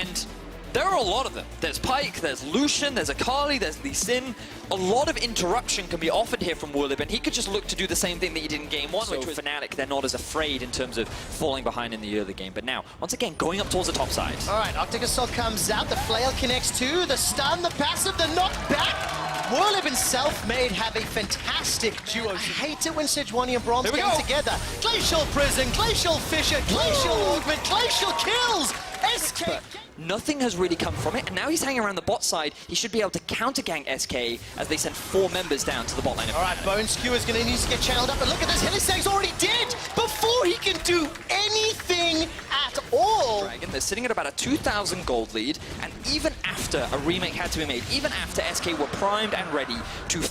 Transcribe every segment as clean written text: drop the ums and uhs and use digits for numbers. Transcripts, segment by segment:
And there are a lot of them. There's Pyke, there's Lucian, there's Akali, there's Lee Sin. A lot of interruption can be offered here from Woolib, and he could just look to do the same thing that he did in game one, which was Fnatic. They're not as afraid in terms of falling behind in the early game. But now, once again, going up towards the top side. All right, Arctic Assault comes out, the flail connects too, the stun, the passive, the knockback. Woolib and Selfmade have a fantastic duo. I hate it when Sejuani and Bronze get together. Glacial Prison, Glacial Fissure, Glacial Augment, Glacial Kills! SK! But nothing has really come from it, and now he's hanging around the bot side. He should be able to counter-gang SK as they send 4 members down to the bot lane. All right, Bone Skewer's going to need to get channeled up, but look at this, Hillisang's already dead before he can do anything at all. Dragon, they're sitting at about a 2,000 gold lead, and even after a remake had to be made, even after SK were primed and ready to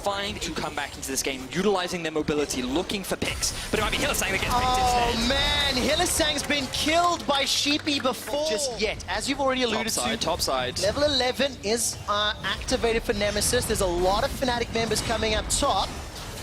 come back into this game, utilizing their mobility, looking for picks, but it might be Hillisang that gets picked instead. Oh man, Hillisang's been killed by Sheepy before. Just yet, as you've already alluded to. Top side. Level 11 is activated for Nemesis. There's a lot of Fnatic members coming up top.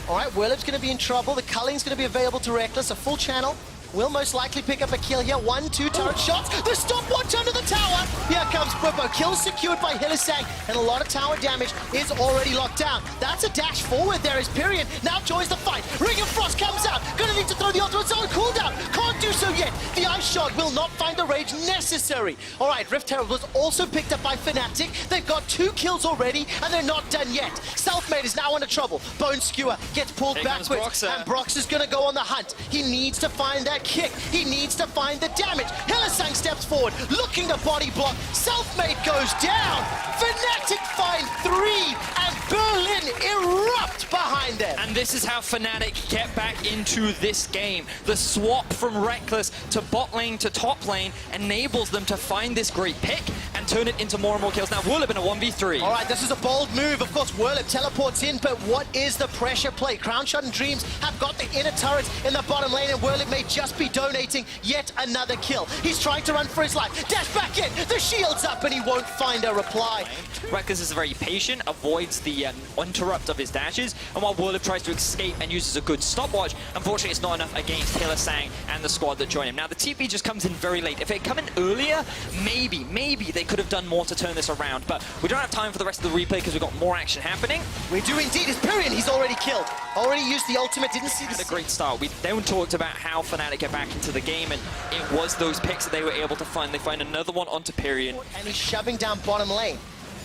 All right, Woolib's going to be in trouble. The Culling's going to be available to Reckless. A full channel will most likely pick up a kill here. 1, 2 turret shots. The stopwatch under the tower. Here comes Bwipo. Kill secured by Hillisang, and a lot of tower damage is already locked down. That's a dash forward there as Pyrion now joins the fight. Ring of Frost comes out. Gonna need to throw the ultimate on cooldown. Can't do so yet. The Ice Shard will not find the rage necessary. All right, Rift Herald was also picked up by Fnatic. They've got 2 kills already, and they're not done yet. Selfmade is now under trouble. Bone Skewer gets pulled backwards, and Brox is gonna go on the hunt. He needs to find that kick. He needs to find the damage. Hillisang steps forward, looking to body block. Selfmade goes down. Fnatic find 3, and Berlin erupt behind them. And this is how Fnatic get back into this game. The swap from Reckless to bot lane to top lane enables them to find this great pick and turn it into more and more kills. Now, Woolib in a 1v3. All right, this is a bold move. Of course, Woolib teleports in, but what is the pressure play? Crownshot and Dreams have got the inner turrets in the bottom lane, and Woolib may just be donating yet another kill. He's trying to run for his life. Dash back in. The shield's up, and he won't find a reply. Reckless is very patient, avoids the interrupt of his dashes, and while Woolib tries to escape and uses a good stopwatch, unfortunately it's not enough against Hillisang and the squad that join him. Now, the TP just comes in very late. If it had come in earlier, maybe they could have done more to turn this around, but we don't have time for the rest of the replay because we've got more action happening. We do indeed. It's Pyrion. He's already killed. Already used the ultimate. Didn't see the great start. We then talked about how Fnatic get back into the game, and it was those picks that they were able to find. They find another one onto Pyrion. And he's shoving down bottom lane.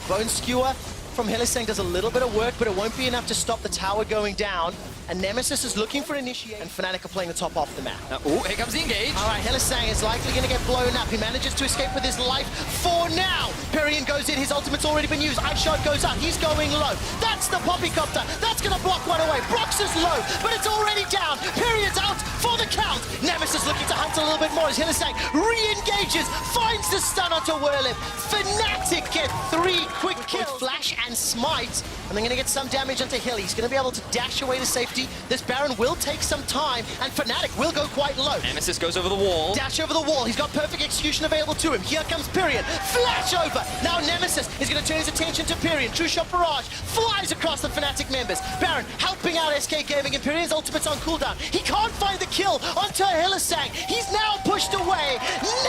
Bone Skewer from Hillisang does a little bit of work, but it won't be enough to stop the tower going down. And Nemesis is looking for initiate, and Fnatic are playing the top off the map. Oh, here comes the engage. All right, Hillisang is likely going to get blown up. He manages to escape with his life for now. Pyrion goes in. His ultimate's already been used. Ice Shard goes up. He's going low. That's the Poppycopter. That's going to block one away. Brox is low, but it's already down. Pyrion's out for the count. Nemesis looking to hunt a little bit more as Hillisang re-engages, finds the stun onto Woolib. Fnatic get 3 quick kills. Flash and Smite, and they're going to get some damage onto Hill. He's going to be able to dash away to safety. This Baron will take some time, and Fnatic will go quite low. Nemesis goes over the wall. Dash over the wall. He's got perfect execution available to him. Here comes Pyrion. Flash over. Now Nemesis is going to turn his attention to Pyrion. True Shot Barrage flies across the Fnatic members. Baron helping out SK Gaming, and Pyrion's ultimate's on cooldown. He can't find the kill onto Hillisang. He's now pushed away.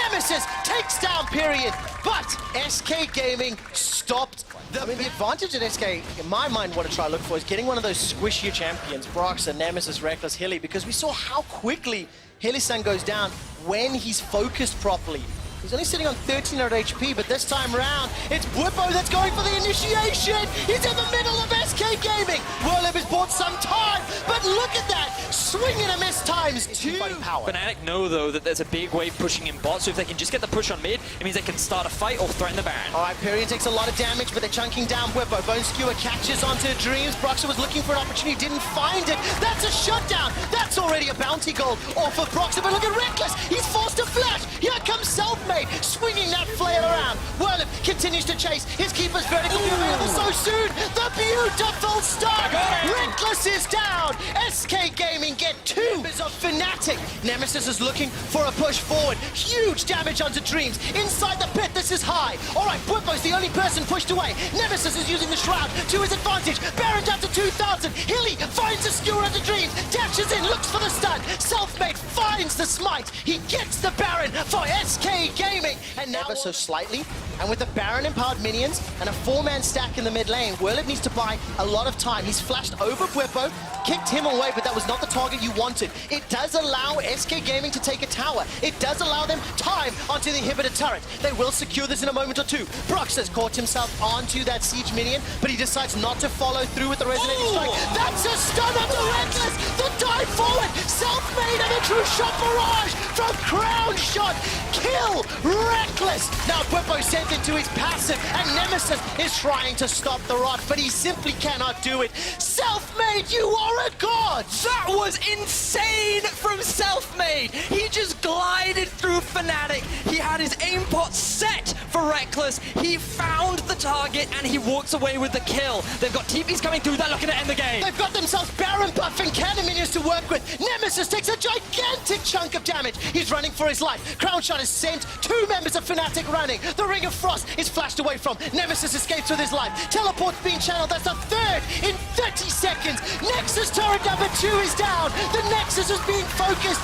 Nemesis takes down Pyrion, but SK Gaming stopped. The advantage that SK, in my mind, want to try to look for is getting one of those squishier champions, Brox and Nemesis, Reckless, Hilly, because we saw how quickly Hillisang goes down when he's focused properly. He's only sitting on 1300 HP, but this time round, it's Bwipo that's going for the initiation. He's in the middle of SK Gaming. Woolib has bought some time, but look at that. Swing and a miss times 2. Fnatic know, though, that there's a big wave pushing in bot, so if they can just get the push on mid, it means they can start a fight or threaten the Baron. All right, Pyrion takes a lot of damage, but they're chunking down Bwipo. Bone Skewer catches onto Dreams. Broxer was looking for an opportunity, didn't find it. That's a shutdown. That's already a bounty gold off of Broxer, but look at Reckless. He's forced to flash. Here comes Selfmade, swinging that flail around. Woolib continues to chase. His keeper's vertical be available so soon. The beautiful start. Reckless is down. SK Gaming get 2 of Fnatic. Nemesis is looking for a push forward. Huge damage onto Dreams. Inside the pit, this is hard. die. All right, Bwipo's the only person pushed away. Nemesis is using the Shroud to his advantage. Baron down to 2,000. Hilly finds a skewer of the dreams. Dashes in, looks for the stun. Selfmade finds the smite. He gets the Baron for SK Gaming. And now ever so slightly. And with the Baron-empowered minions and a 4-man stack in the mid lane, Werlip needs to buy a lot of time. He's flashed over Bwipo, kicked him away, but that was not the target you wanted. It does allow SK Gaming to take a tower. It does allow them time onto the inhibitor turret. They will secure this in a moment or two. Brox has caught himself onto that siege minion, but he decides not to follow through with the resonating strike. That's a stun on the Reckless! The dive forward! Self-made and a true shot barrage from Crown Shot! Kill Reckless! Now Bwipo sent into his passive, and Nemesis is trying to stop the rot, but he simply cannot do it. Self-made, you are a god! That was insane from Selfmade. He just glided through Fnatic. He had his aim pot set for Reckless. He found the target and he walks away with the kill. They've got TPs coming through. They're looking to end the game. They've got themselves Baron buff and cannon minions to work with. Nemesis takes a gigantic chunk of damage. He's running for his life. Crown Shot is sent. 2 members of Fnatic running. The Ring of Frost is flashed away from. Nemesis escapes with his life. Teleport's being channeled. That's the 3rd in 30 seconds. Nexus turret number 2 is down. The Nexus is being focused.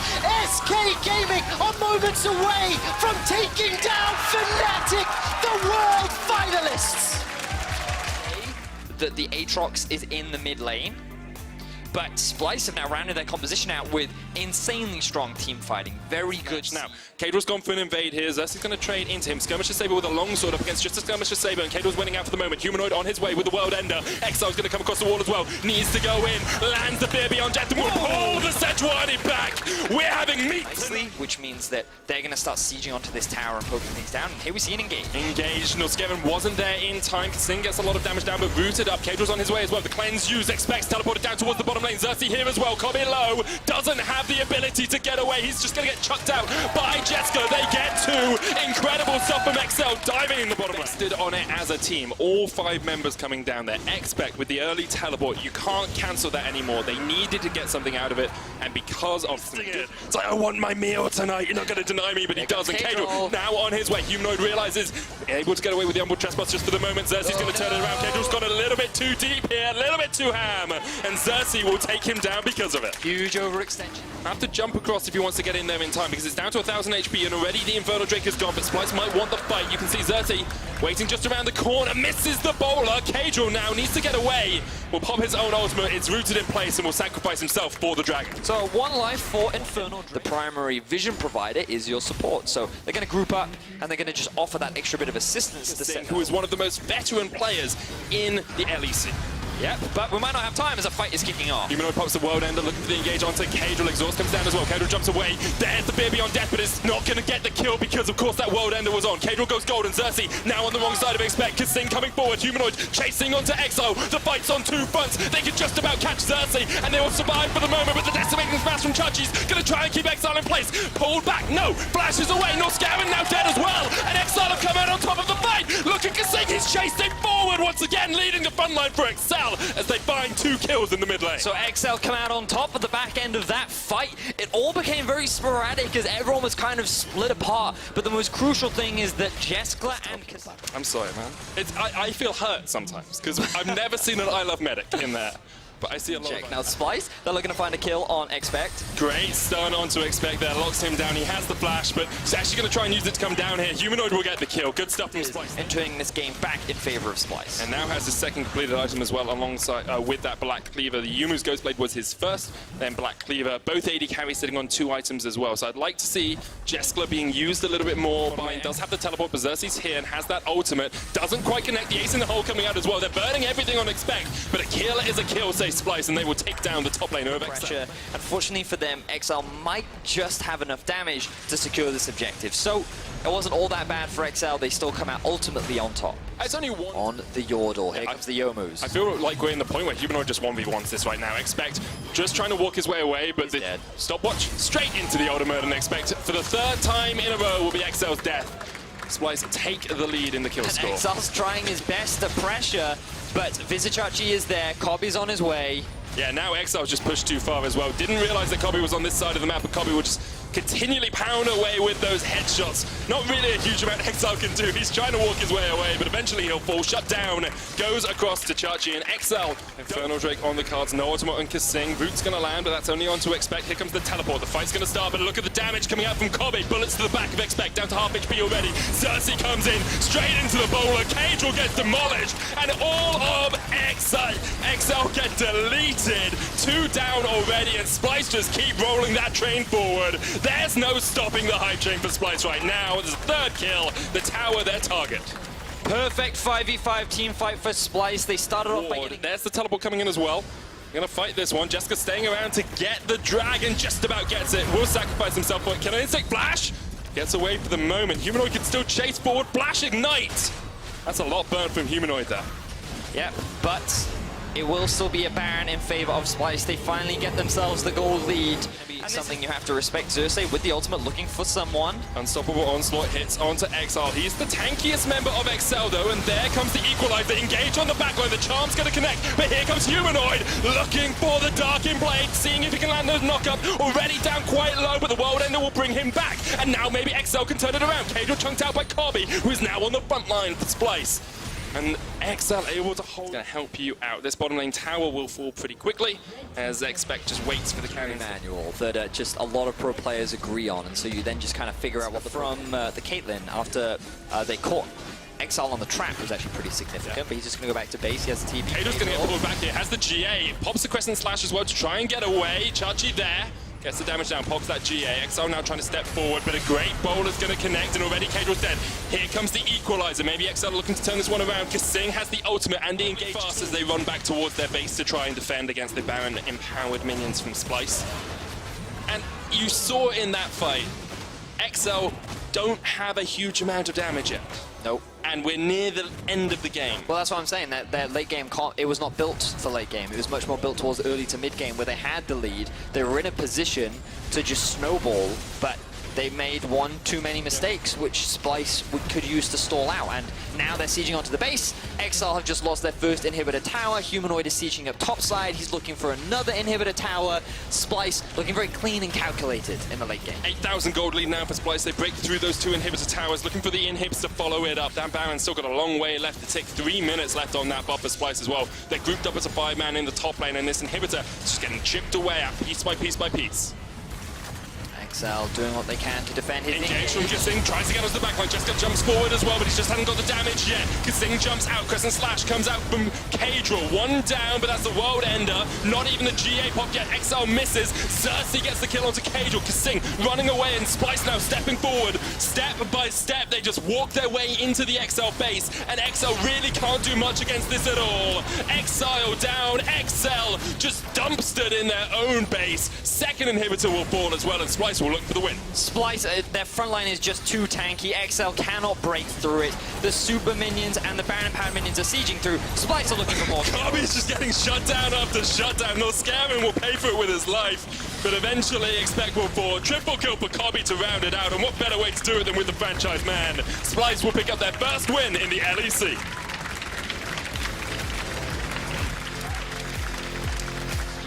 SK Gaming are moments away from taking down Fnatic, the world finalists. The Aatrox is in the mid lane, but Splice have now rounded their composition out with insanely strong team fighting. Very good. Now, Kadril's gone for an invade here. Xerxes going to trade into him. Skirmisher Saber with a long sword up against just a Skirmisher Saber, and Kadril's winning out for the moment. Humanoid on his way with the World Ender. Exile's going to come across the wall as well. Needs to go in. Lands the Beer Beyond Jet and will pull the Sejuani back. We're having meat. Nicely, which means that they're going to start sieging onto this tower and poking things down. And here we see an engage. Engaged. Norskeven wasn't there in time. Kassin gets a lot of damage down, but rooted up. Kadril's on his way as well. The cleanse use expects teleported down towards the bottom lane. Xerxes here as well. Kobe low. Doesn't have the ability to get away. He's just going to get chucked out by Jetska. They get 2. Incredible stuff from XL diving in the bottom lane. Stood on it as a team. All 5 members coming down there. Expect with the early teleport, you can't cancel that anymore. They needed to get something out of it, and because of it, it's like, I want my meal tonight. You're not going to deny me, but he does. And Kadril now on his way. Humanoid realizes able to get away with the onboard trespass just for the moment. Xerxes going to turn it around. Kadril's got a little bit too deep here, a little bit too ham, and Xerxes will take him down because of it. Huge overextension. Have to jump across if he wants to get in there in time, because it's down to 1,000 HP and already the Infernal Drake is gone, but Splice might want the fight. You can see Xerxes waiting just around the corner, misses the bowler. Kadril now needs to get away. Will pop his own ultimate. It's rooted in place and will sacrifice himself for the dragon. So 1 life for Infernal. The primary vision provider is your support. So they're going to group up and they're going to just offer that extra bit of assistance to Singh, who is one of the most veteran players in the LEC. Yep, but we might not have time as a fight is kicking off. Humanoid pops the World Ender, looking for the engage onto Kadril. Exhaust comes down as well. Kadril jumps away. There's the Beer Beyond Death, but it's not going to get the kill because, of course, that World Ender was on. Kadril goes golden. Xerxes now on the wrong side of Expect. Kassin coming forward. Humanoid chasing onto Exile. The fight's on 2 fronts. They can just about catch Xerxes, and they will survive for the moment. But the decimating smash from Chachi's going to try and keep Exile in place. Pulled back. No. Flashes away. Norskeven now dead as well. And Exile have come out on top of the fight. Look at Kassin. He's chasing forward once again, leading the front line for Excel as they find 2 kills in the mid lane. So XL come out on top at the back end of that fight. It all became very sporadic as everyone was kind of split apart. But the most crucial thing is that Jeskla and Kassin... I'm sorry, man. I feel hurt sometimes because I've never seen an I Love Medic in there. But I see a lot of... Now Splice, they're looking to find a kill on Expect. Great stun onto Expect there, locks him down. He has the flash, but he's actually going to try and use it to come down here. Humanoid will get the kill. Good stuff from Splice. Entering this game back in favor of Splice. And now has his second completed item as well alongside with that Black Cleaver. The Yumu's Ghostblade was his first, then Black Cleaver. Both AD carries sitting on 2 items as well. So I'd like to see Jeskla being used a little bit more. Bind does have the teleport, but Xerxes here and has that ultimate. Doesn't quite connect. The ace in the hole coming out as well. They're burning everything on Expect, but a kill is a kill, say Splice, and they will take down the top lane of XL. Unfortunately for them, XL might just have enough damage to secure this objective. So it wasn't all that bad for XL. They still come out ultimately on top. It's only 1 on the Yordle. Here comes the Yomus. I feel like we're in the point where Humanoid just 1v1s this right now. Expect just trying to walk his way away, but the stopwatch straight into the ultimate, and Expect for the 3rd time in a row will be XL's death. Splice take the lead in the kill score. XL's trying his best to pressure, but Vizichachi is there. Kobe's on his way. Yeah, now Exile's just pushed too far as well. Didn't realize that Kobe was on this side of the map, but Kobe will just continually pound away with those headshots. Not really a huge amount Exile can do. He's trying to walk his way away, but eventually he'll fall. Shut down. Goes across to Chachi and Exile. Infernal Drake on the cards. No ultimate on Kasing. Root's going to land, but that's only on to Expect. Here comes the teleport. The fight's going to start, but look at the damage coming out from Kobe. Bullets to the back of Expect. Down to half HP already. Cersei comes in. Straight into the bowler. Cage will get demolished. And all of Exile get deleted. 2 down already, and Splice just keep rolling that train forward. There's no stopping the hype train for Splice right now. It's a 3rd kill. The tower, their target. Perfect 5v5 team fight for Splice. They started off by getting... There's the teleport coming in as well. Gonna fight this one. Jessica staying around to get the dragon. Just about gets it. Will sacrifice himself for it. Can an insect flash? Gets away for the moment. Humanoid can still chase forward. Flash ignite. That's a lot burnt from Humanoid there. Yeah, but it will still be a Baron in favor of Splice. They finally get themselves the gold lead. And something you have to respect. Cersei with the ultimate looking for someone. Unstoppable onslaught hits onto Exile. He's the tankiest member of Excel though, and there comes the equalizer. Engage on the backline. The charm's gonna connect, but here comes Humanoid looking for the Darkin Blade, seeing if he can land the knockup. Already down quite low, but the World Ender will bring him back. And now maybe Excel can turn it around. Cage chunked out by Kobe, who is now on the front line for Splice. And XL able to hold to help you out. This bottom lane tower will fall pretty quickly as Expect just waits for the carry manual that just a lot of pro players agree on, and so you then just kind of figure out what from the Caitlyn after they caught Exile on the trap was actually pretty significant, but he's just going to go back to base. He has the TP. Kado's going to get pulled back here. Has the GA. Pops the Crescent Slash as well to try and get away. Chachi there. Gets the damage down, pops that GA. Exile now trying to step forward, but a great bowler's going to connect, and already Kado's dead. Here comes the equalizer. Maybe Exile looking to turn this one around. Kasing has the ultimate and the engage fast as they run back towards their base to try and defend against the Baron empowered minions from Splice. And you saw in that fight, Exile don't have a huge amount of damage yet. Nope. And we're near the end of the game. Well, that's what I'm saying, that their late game, it was not built for late game. It was much more built towards early to mid game where they had the lead. They were in a position to just snowball, but they made one too many mistakes, which Splice could use to stall out. And now they're sieging onto the base. Exile have just lost their first inhibitor tower. Humanoid is sieging up topside. He's looking for another inhibitor tower. Splice looking very clean and calculated in the late game. 8,000 gold lead now for Splice. They break through those 2 inhibitor towers, looking for the inhibs to follow it up. Dan Baron's still got a long way left to take. 3 minutes left on that buff for Splice as well. They're grouped up as a 5-man in the top lane, and this inhibitor is just getting chipped away at piece by piece by piece. Exile doing what they can to defend his engage from Kasing, tries to get us the backline. Jessica jumps forward as well, but he just hasn't got the damage yet. Kasing jumps out, Crescent Slash comes out from Cadril. 1 down, but that's the World Ender. Not even the GA pop yet. Exile misses. Cersei gets the kill onto Cadril. Kasing running away, and Splice now stepping forward. Step by step, they just walk their way into the Exile base, and Exile really can't do much against this at all. Exile down, Exile just dumpstered in their own base. Second inhibitor will fall as well, and Splice will look for the win. Splice, their front line is just too tanky. XL cannot break through it. The super minions and the Baron Power minions are sieging through. Splice are looking for more. Kobe's just getting shut down after shutdown. No, Scammon will pay for it with his life, but eventually Expect will fall. Triple kill for Kobe to round it out, and what better way to do it than with the franchise man. Splice will pick up their first win in the LEC.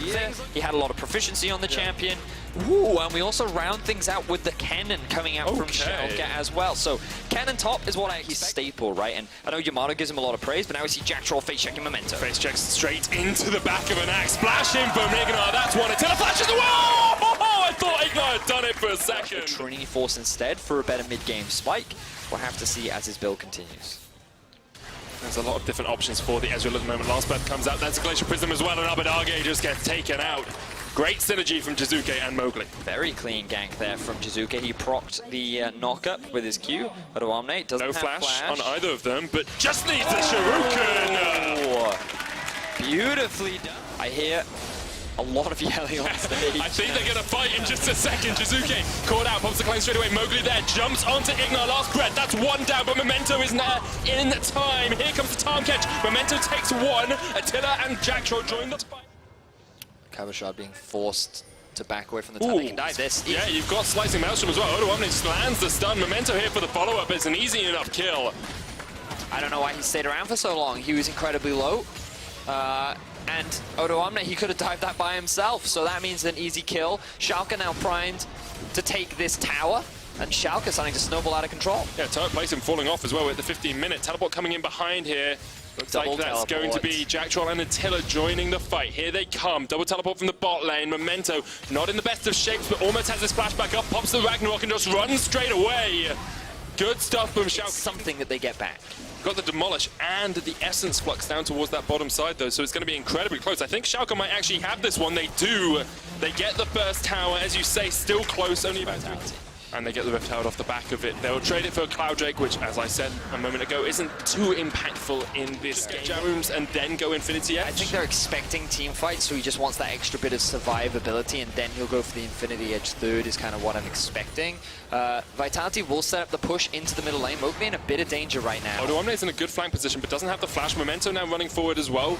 Yeah. He had a lot of proficiency on the champion. Ooh, and we also round things out with the cannon coming out from Schalke as well. So cannon top is what he's staple, right? And I know Yamato gives him a lot of praise, but now we see Jack Troll face checking Memento. Face checks straight into the back of an axe. Splash in from Ignar, that's one. Until it flashes away! Oh, I thought Ignar had done it for a second. Trinity Force instead for a better mid-game spike. We'll have to see as his build continues. There's a lot of different options for the Ezreal at the moment. Last breath comes out, that's a Glacial Prism as well, and Abadage just gets taken out. Great synergy from Jizuke and Mowgli. Very clean gank there from Jizuke. He procced the knock-up with his Q. Odoamne doesn't have flash on either of them, but just needs the Shuriken! Oh, beautifully done. I hear a lot of yelling on stage. I think they're going to fight in just a second. Jizuke caught out, pops the climb straight away. Mowgli there, jumps onto Ignar, last breath. That's 1 down, but Memento is now in time. Here comes the Tarm catch. Memento takes 1. Attila and Jack Troll join the fight. Kavashard being forced to back away from the time. They can die this. Yeah, you've got Slicing Maelstrom as well. Odoamne just lands the stun. Memento here for the follow-up. It's an easy enough kill. I don't know why he stayed around for so long. He was incredibly low. And Odoamne, he could have dived that by himself, so that means an easy kill. Schalke now primed to take this tower, and Schalke starting to snowball out of control. Yeah, turret placing falling off as well at the 15-minute. Teleport coming in behind here. Looks Double like that's going to be Jack Troll and Attila joining the fight. Here they come. Double teleport from the bot lane. Memento not in the best of shapes, but almost has his flashback up, pops the Ragnarok and just runs straight away. Good stuff from Schalke. Something that they get back. Got the Demolish and the Essence Flux down towards that bottom side, though, so it's going to be incredibly close. I think Schalke might actually have this one. They do. They get the first tower, as you say, still close, only about 2. And they get the Rift Herald off the back of it. They'll trade it for a Cloud Drake, which, as I said a moment ago, isn't too impactful in this game. Jam rooms and then go Infinity Edge. I think they're expecting team fights, so he just wants that extra bit of survivability, and then he'll go for the Infinity Edge third is kind of what I'm expecting. Vitality will set up the push into the middle lane. Mowgli in a bit of danger right now. Odoamne's in a good flank position, but doesn't have the flash. Memento now running forward as well.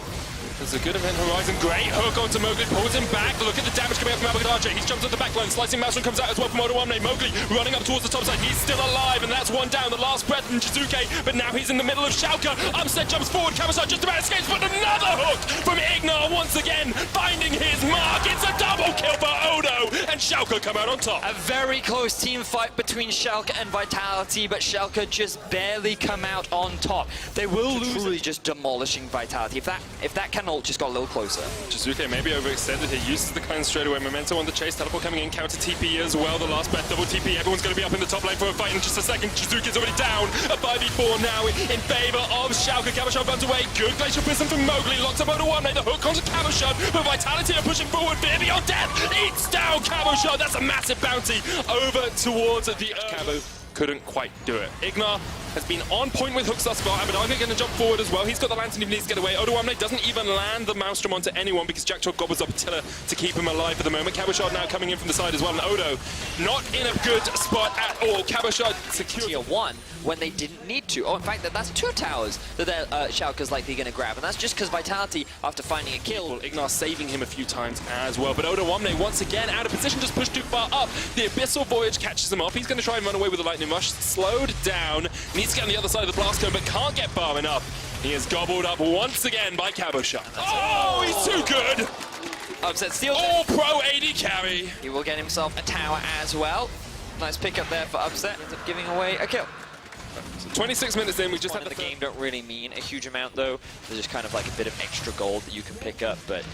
There's a good event horizon. Great hook onto Mowgli, pulls him back. Look at the damage coming out from Abadaja. He's jumped on the back line. Slicing Maelstrom comes out as well from Odoamne. Mowgli running up towards the top side. He's still alive, and that's one down. The last breath from Jizuke, but now he's in the middle of Schalke. Upset jumps forward. Kabasha just about escapes, but another hook from Ignar once again, finding his mark. It's a double kill for Odo, and Schalke come out on top. A very close team fight between Schalke and Vitality, but Schalke just barely come out on top. They will lose. Truly just demolishing Vitality. If that can ult just got a little closer. Jizuke maybe overextended here, uses the cleanse straight away. Memento on the chase, teleport coming in, counter TP as well. The last breath, double TP. Everyone's going to be up in the top lane for a fight in just a second. Jizuke's already down. A 5v4 now in favor of Schalke. Kabasha runs away. Good Glacial Prism from Mowgli. Locks up Odoamne. The hook onto Kabasha, but Vitality are pushing forward. Fear Beyond Death eats down Kabasha. That's a massive bounty over towards the Cabo. Couldn't quite do it. Ignar has been on point with hooks thus far. Abadaga going to jump forward as well. He's got the lantern if he needs to get away. Odoamne doesn't even land the Maelstrom onto anyone because Jack Troll gobbles up Attila to keep him alive for the moment. Kabashard now coming in from the side as well. And Odo not in a good spot at all. Kabashard secure Tier 1 when they didn't need to. Oh, in fact, that's 2 towers that Schalke's likely going to grab. And that's just because Vitality, after finding a kill, Ignar saving him a few times as well. But Odoamne once again out of position, just pushed too far up. The Abyssal Voyage catches him off. He's going to try and run away with the Lightning Rush. Slowed down. Needs to get on the other side of the blast cone, but can't get far enough. He is gobbled up once again by Kabasha. Oh, he's too good! Upset steal. All pro AD carry. He will get himself a tower as well. Nice pickup there for Upset. Ends up giving away a kill. So 26 minutes in, we just had the game don't really mean a huge amount though. There's just kind of like a bit of extra gold that you can pick up, but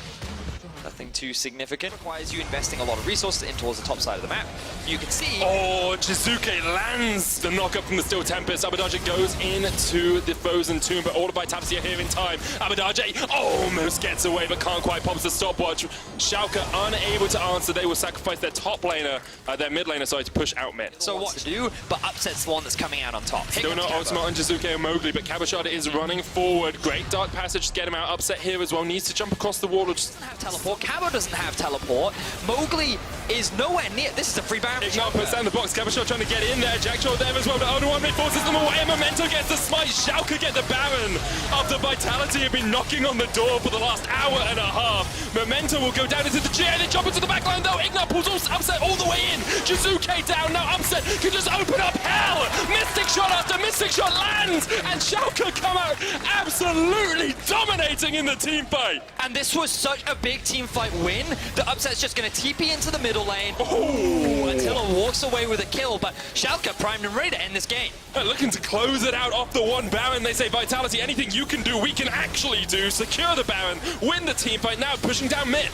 nothing too significant. Requires you investing a lot of resources in towards the top side of the map. You can see. Oh, Jizuke lands the knockup from the Steel Tempest. Abadaja goes into the Frozen Tomb, but all of Vitality are here in time. Abadaja almost gets away, but can't quite. Pops the stopwatch. Schalke unable to answer. They will sacrifice their top laner, their mid laner, sorry, to push out mid. So what to do? But Upset's the one that's coming out on top. Still not ultimate on Jizuke and Mowgli, but Kabashard is running forward. Great Dark Passage to get him out. Upset here as well. Needs to jump across the wall. Or just doesn't have teleport. Cabo doesn't have teleport. Mowgli is nowhere near. This is a free Baron. Ignar puts down the box. Kabashard trying to get in there. Jack Troll there as well. But Odoamne forces them away. Memento gets the smite. Schalke get the Baron. After Vitality have been knocking on the door for the last hour and a half. Memento will go down into the chair. They jump into the back line though. Ignar pulls Upset all the way in. Jizuke down. Now Upset can just open up hell. Mystic shot after Mystic shot lands. And Schalke come out absolutely dominating in the team fight. And this was such a big team fight win. The Upset's just going to TP into the middle lane. Oh. Attila walks away with a kill, but Schalke primed and ready to end this game. Looking to close it out off the one Baron. They say, Vitality, anything you can do, we can actually do. Secure the Baron, win the team fight, now pushing down mid.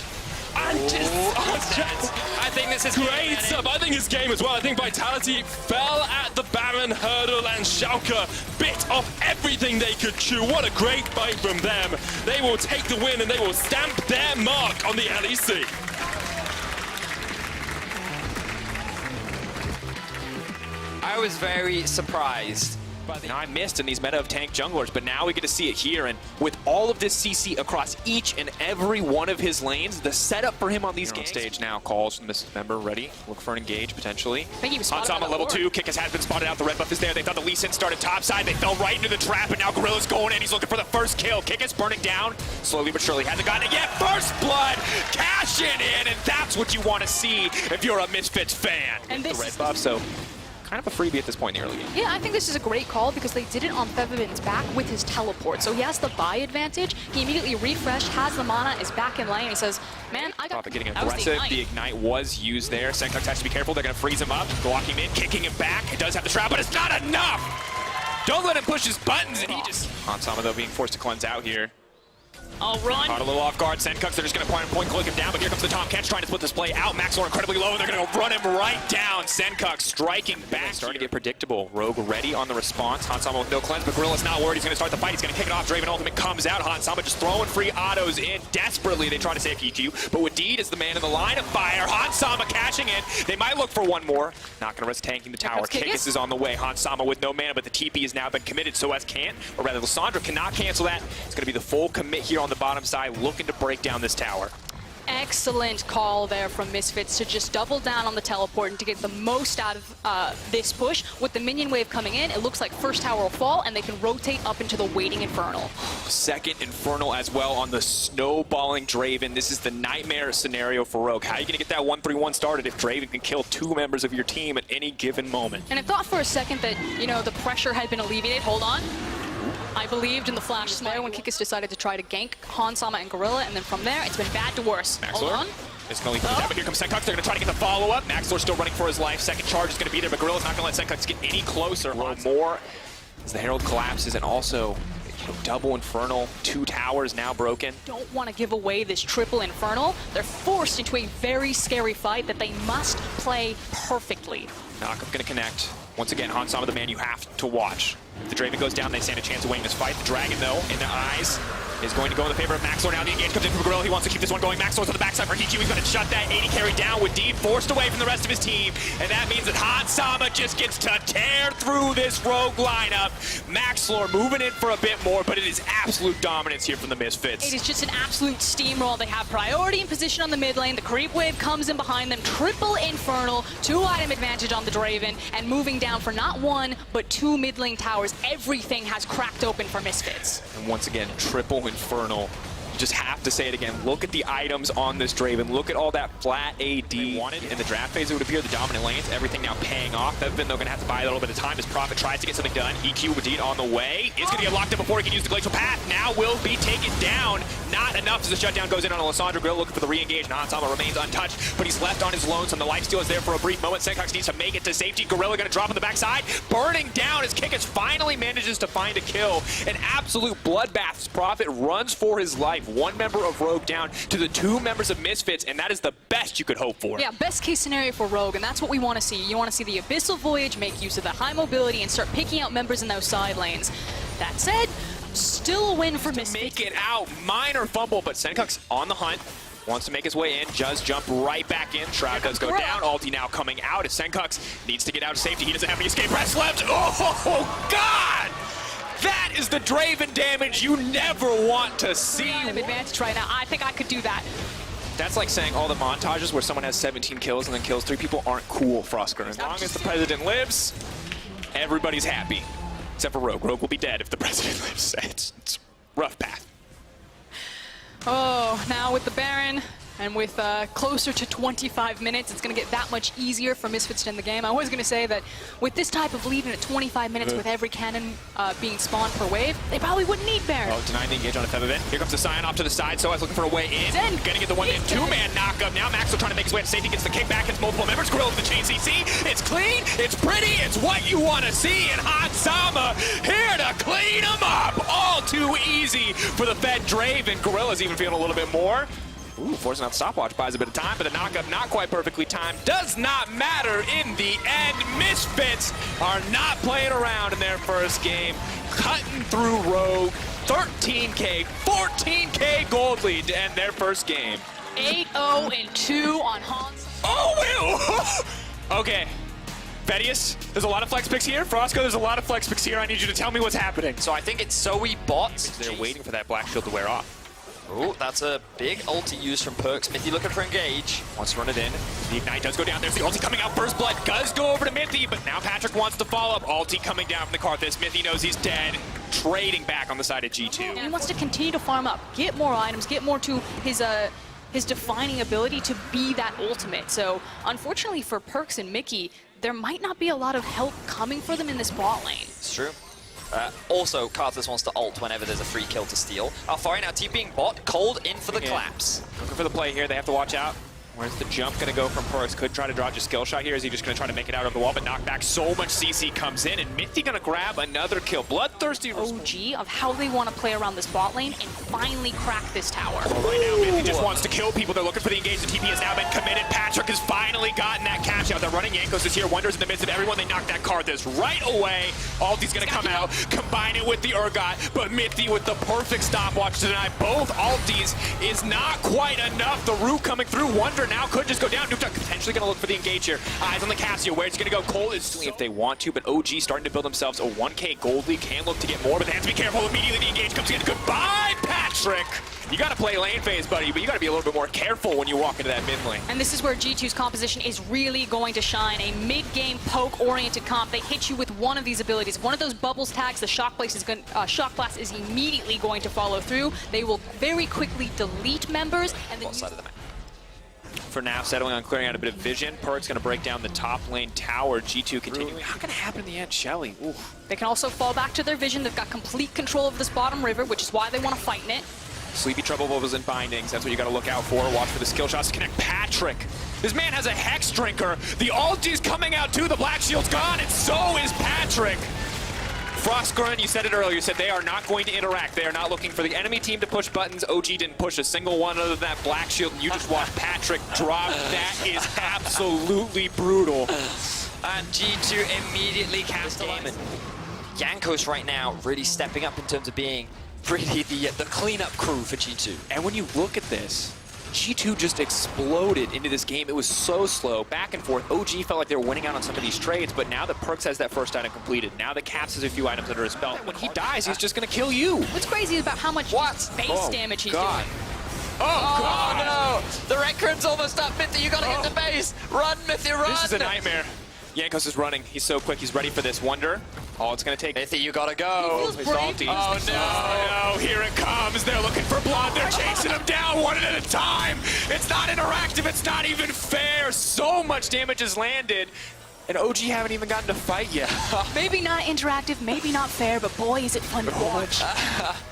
And I think this is great stuff. I think his game as well. I think Vitality fell at the Baron hurdle and Schalke bit off everything they could chew. What a great fight from them. They will take the win and they will stamp their mark on the LEC. I was very surprised. Now I missed in these meta of tank junglers, but now we get to see it here, and with all of this CC across each and every one of his lanes, the setup for him on these games. Stage now calls from this member ready, look for an engage potentially. I think he was spotted on level 2, Kickus has been spotted out, the red buff is there, they thought the Lee Sin started topside, they fell right into the trap, and now Gorilla's going in, he's looking for the first kill. Kickus burning down, slowly but surely, hasn't gotten it yet, first blood, cashing in, and that's what you want to see if you're a Misfits fan. And this the red buff, so kind of a freebie at this point in the early game. Yeah, I think this is a great call because they did it on Featherman's back with his teleport. So he has the buy advantage. He immediately refreshed, has the mana, is back in lane. He says, man, I got... Profit getting that was aggressive. The ignite was used there. Senkux has to be careful. They're going to freeze him up. Blocking him in, kicking him back. It does have the shroud, but it's not enough! Don't let him push his buttons, and he just... Hansama, though, being forced to cleanse out here. I'll run. Caught a little off guard. Senkux, they're just going to point click him down, but here comes the Tom Catch trying to split this play out. Maxlor incredibly low, and they're going to run him right down. Senkux striking back. Starting to get predictable. Rogue ready on the response. Hansama with no cleanse, but Gorilla's not worried. He's going to start the fight. He's going to kick it off. Draven ultimate comes out. Hansama just throwing free autos in desperately. They try to save EQ, but Wadid is the man in the line of fire. Hansama cashing in. They might look for one more. Not going to risk tanking the tower. Kikis is on the way. Hansama with no mana, but the TP has now been committed. So as can't, or rather Lissandra cannot cancel that. It's going to be the full commit here on the bottom side, looking to break down this tower. Excellent call there from Misfits to just double down on the teleport and to get the most out of this push. With the minion wave coming in, it looks like first tower will fall and they can rotate up into the waiting Infernal. Second Infernal as well on the snowballing Draven. This is the nightmare scenario for Rogue. How are you going to get that 1-3-1 started if Draven can kill 2 members of your team at any given moment? And I thought for a second that, you know, the pressure had been alleviated. Hold on. I believed in the flash snare when Kikis decided to try to gank Hansama and Gorilla, and then from there, it's been bad to worse. Hold on. It's going to lead to the down, but here comes Senkux. They're going to try to get the follow-up. Maxlor's still running for his life. Second charge is going to be there, but Gorilla's not going to let Senkux get any closer. More as the Herald collapses, and also double Infernal. 2 towers now broken. Don't want to give away this triple Infernal. They're forced into a very scary fight that they must play perfectly. Knockup going to connect. Once again, Hansama, the man you have to watch. If the Draven goes down, they stand a chance of winning this fight. The Dragon, though, in the eyes, is going to go in the favor of Maxlor. Now the engage comes in from Gorilla. He wants to keep this one going. Maxlor's on the backside for EQ. He's going to shut that 80 carry down with Deed forced away from the rest of his team. And that means that Hansama just gets to tear through this Rogue lineup. Maxlor moving in for a bit more, but it is absolute dominance here from the Misfits. It is just an absolute steamroll. They have priority and position on the mid lane. The creep wave comes in behind them. Triple Infernal, 2-item advantage on the Draven, and moving down for not 1, but 2 mid lane towers. Everything has cracked open for Misfits. And once again, triple Infernal. You just have to say it again. Look at the items on this Draven. Look at all that flat AD. Wanted in the draft phase, it would appear the dominant lanes. Everything now paying off. They're going to have to buy a little bit of time as Prophet tries to get something done. EQ indeed on the way. Is going to get locked up before he can use the Glacial Path. Now will be taken down. Not enough as the shutdown goes in on Lissandra. Grill looking for the re-engage. Hansama remains untouched, but he's left on his lonesome. The lifesteal is there for a brief moment. Senkux needs to make it to safety. Gorilla going to drop on the backside. Burning down as Kikis finally manages to find a kill. An absolute bloodbath. Prophet runs for his life. 1 member of Rogue down to the 2 members of Misfits, and that is the best you could hope for. Yeah, best case scenario for Rogue, and that's what we want to see. You want to see the Abyssal Voyage make use of the high mobility and start picking out members in those side lanes. That said, still a win for Misfits. Make it out. Minor fumble, but Senkux on the hunt. Wants to make his way in, does jump right back in. Shroud does go down. Ulti now coming out as Senkux needs to get out of safety. He doesn't have any escape rest left. Oh, God! That is the Draven damage you never want to see. Advantage right now. I think I could do that. That's like saying all the montages where someone has 17 kills and then kills 3 people aren't cool, Frosker. As long as the president lives, everybody's happy. Except for Rogue. Rogue will be dead if the president lives. It's rough path. Oh, now with the Baron and with closer to 25 minutes, it's going to get that much easier for Misfits to end the game. I was going to say that with this type of lead in at 25 minutes with every cannon being spawned per wave, they probably wouldn't need Baron. Oh, denying the engage on a Featherman. Here comes the Scion off to the side, so I was looking for a way in. Gonna get the 1-man, 2-man knockup. Now Maxwell trying to make his way to safety, gets the kickback, hits multiple members. Gorilla with the chain CC. It's clean, it's pretty, it's what you want to see. And Hansama here to clean him up. All too easy for the Fed Draven. Gorilla's even feeling a little bit more. Ooh, forcing out the stopwatch buys a bit of time, but the knockup not quite perfectly timed. Does not matter in the end. Misfits are not playing around in their first game. Cutting through Rogue. 13K, 14K gold lead to end their first game. 8-0-2 on Hans. Oh, will. Okay. Vedius, there's a lot of flex picks here. Frosco, there's a lot of flex picks here. I need you to tell me what's happening. So I think it's Zoe bots. They're waiting for that black shield to wear off. Oh, that's a big ulti use from Perks. Mithy looking for engage. Wants to run it in. The ignite does go down. There's the ulti coming out. First blood does go over to Mithy, but now Patrick wants to follow up. Ulti coming down from the Karthus. Mithy knows he's dead. Trading back on the side of G2. He wants to continue to farm up, get more items, get more to his defining ability to be that ultimate. So unfortunately for Perks and Mickey, there might not be a lot of help coming for them in this bot lane. It's true. Also, Karthus wants to ult whenever there's a free kill to steal. Alfari now TPing bot, Cold in for the collapse. Looking for the play here, they have to watch out. Where's the jump going to go from Perks? Could try to dodge a skill shot here. Is he just going to try to make it out of the wall, but knock back? So much CC comes in, and Mithy going to grab another kill. Bloodthirsty OG of how they want to play around this bot lane and finally crack this tower. Right now, Mithy just wants to kill people. They're looking for the engage. The TP has now been committed. Patrick has finally gotten that catch out. They're running YeuLCS is here. Wonders in the midst of everyone. They knock that Karthus right away. Aldi's going to come out, combine it with the Urgot, but Mithy with the perfect stopwatch to deny both Altis is not quite enough. The root coming through. Wonder now could just go down. Nuke potentially going to look for the engage here. Eyes on the Cassia. Where it's going to go. Cole is doing if they want to, but OG starting to build themselves a 1K gold lead. Can look to get more, but they have to be careful. Immediately the engage comes in. Goodbye, Patrick. You got to play lane phase, buddy, but you got to be a little bit more careful when you walk into that mid lane. And this is where G2's composition is really going to shine. A mid-game poke-oriented comp. They hit you with one of these abilities. If one of those bubbles tags, the Shock Blast is immediately going to follow through. They will very quickly delete members and then Side of the map. For now, settling on clearing out a bit of vision. Perk's going to break down the top lane tower. G2 continuing. How can it happen in the end, Shelly? Oof. they can also fall back to their vision. They've got complete control of this bottom river, which is why they want to fight in it. Sleepy Trouble Bubbles and Bindings. That's what you got to look out for. Watch for the skill shots to connect. Patrick. This man has a Hex Drinker. The ulti's coming out too. The Black Shield's gone, and so is Patrick. Frostgurn, you said it earlier, you said they are not going to interact. They are not looking for the enemy team to push buttons. OG didn't push a single one other than that Black Shield, and you just watched Patrick drop. That is absolutely brutal. And G2 immediately capitalized. YeuLCS right now really stepping up in terms of being really the cleanup crew for G2. And when you look at this, G2 just exploded into this game. It was so slow, back and forth. OG felt like they were winning out on some of these trades, but now that Perks has that first item completed, now that Caps has a few items under his belt, when he dies, he's just going to kill you. What's crazy about how much base damage he's doing. Oh, God. No! The Red Crim's almost up. Mithy, you gotta get to base. Run, Mithy, run! This is a nightmare. YeuLCS is running. He's so quick. He's ready for this. Wonder. All it's going to take. Mithy, you gotta go. Oh, no. Here it comes. They're looking for blood. They're chasing him down one at a time. It's not interactive. It's not even fair. So much damage has landed. And OG haven't even gotten to fight yet. Maybe not interactive, maybe not fair, but boy, is it fun to watch.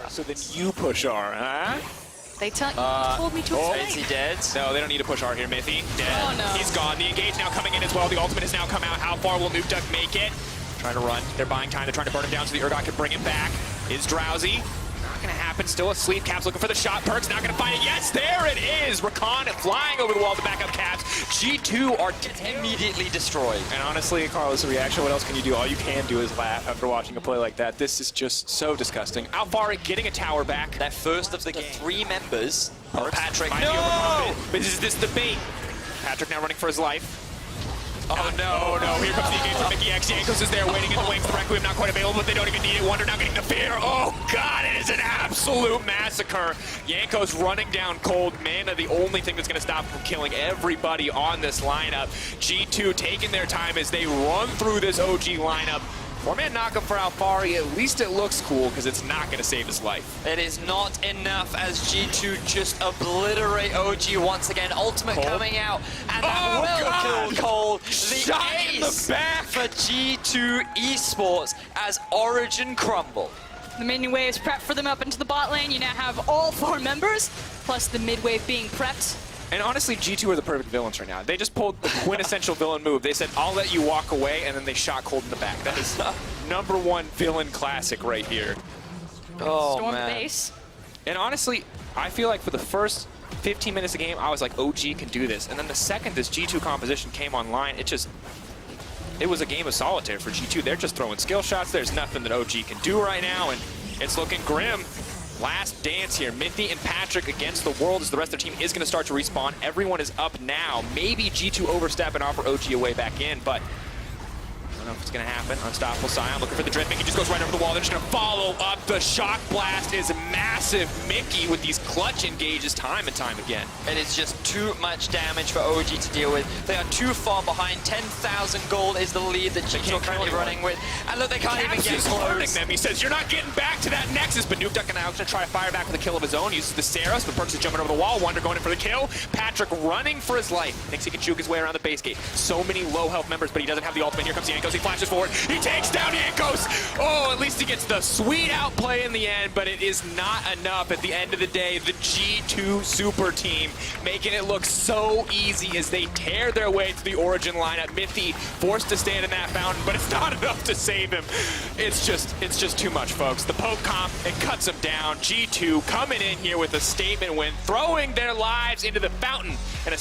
So then you push R, huh? They told me to explain. Is he dead? No, they don't need to push R here, Mithy. Dead. Oh, no. He's gone. The engage now coming in as well. The ultimate has now come out. How far will Nuke Duck make it? Trying to run. They're buying time. They're trying to burn him down so the Urgot can bring him back. Is Drowsy. Not going to happen. Still asleep. Caps looking for the shot. Perks not going to find it. Yes, there it is. Rakan flying over the wall to back up Caps. G2 are immediately destroyed. And honestly, Carlos, the reaction, what else can you do? All you can do is laugh after watching a play like that. This is just so disgusting. Alfari getting a tower back. That first of the three members. Patrick, no! But is this the bait? Patrick now running for his life. Oh, no, no. Here comes the engage from Mickey X. YeuLCS is there waiting in the wings. The Requiem not quite available, but they don't even need it. Wonder now getting the fear. Oh, God, it is an absolute massacre. YeuLCS running down cold. Mana, the only thing that's going to stop from killing everybody on this lineup. G2 taking their time as they run through this OG lineup. Four-man knockup for Alfari. At least it looks cool because it's not going to save his life. It is not enough as G2 just obliterate OG once again. Ultimate coming out, and that will kill Cole. The Shot in the back for G2 Esports as Origin crumble. The minion waves prep for them up into the bot lane. You now have all four members, plus the mid wave being prepped. And honestly, G2 are the perfect villains right now. They just pulled the quintessential villain move. They said, I'll let you walk away, and then they shot Cold in the back. That is #1 villain classic right here. Oh, Storm man. the base. And honestly, I feel like for the first 15 minutes of the game, I was like, OG can do this. And then the second this G2 composition came online, it was a game of solitaire for G2. They're just throwing skill shots. There's nothing that OG can do right now, and it's looking grim. Last dance here. Mithy and Patrick against the world as the rest of their team is going to start to respawn. Everyone is up now. Maybe G2 overstep and offer OG a way back in, but don't know if it's going to happen. Unstoppable Scion looking for the drift. Mickey just goes right over the wall. They're just going to follow up. The shock blast is massive. Mickey with these clutch engages time and time again. It is just too much damage for OG to deal with. They are too far behind. 10,000 gold is the lead that G2 are currently running with. And look, they can't even get warning close. them. He says, you're not getting back to that Nexus. But Nuke Duck and Alex going to try to fire back with a kill of his own. Uses the Saros, but Perks is jumping over the wall. Wonder going in for the kill. Patrick running for his life. Thinks he can juke his way around the base gate. So many low health members, but he doesn't have the ultimate. Here comes Yankos. He flashes forward. He takes down Yankos. Oh, at least he gets the sweet outplay in the end, but it is not enough at the end of the day. The G2 super team making it look so easy as they tear their way to the Origin lineup. Mithy forced to stand in that fountain, but it's not enough to save him. It's just too much, folks. The poke comp, it cuts him down. G2 coming in here with a statement win, throwing their lives into the fountain and a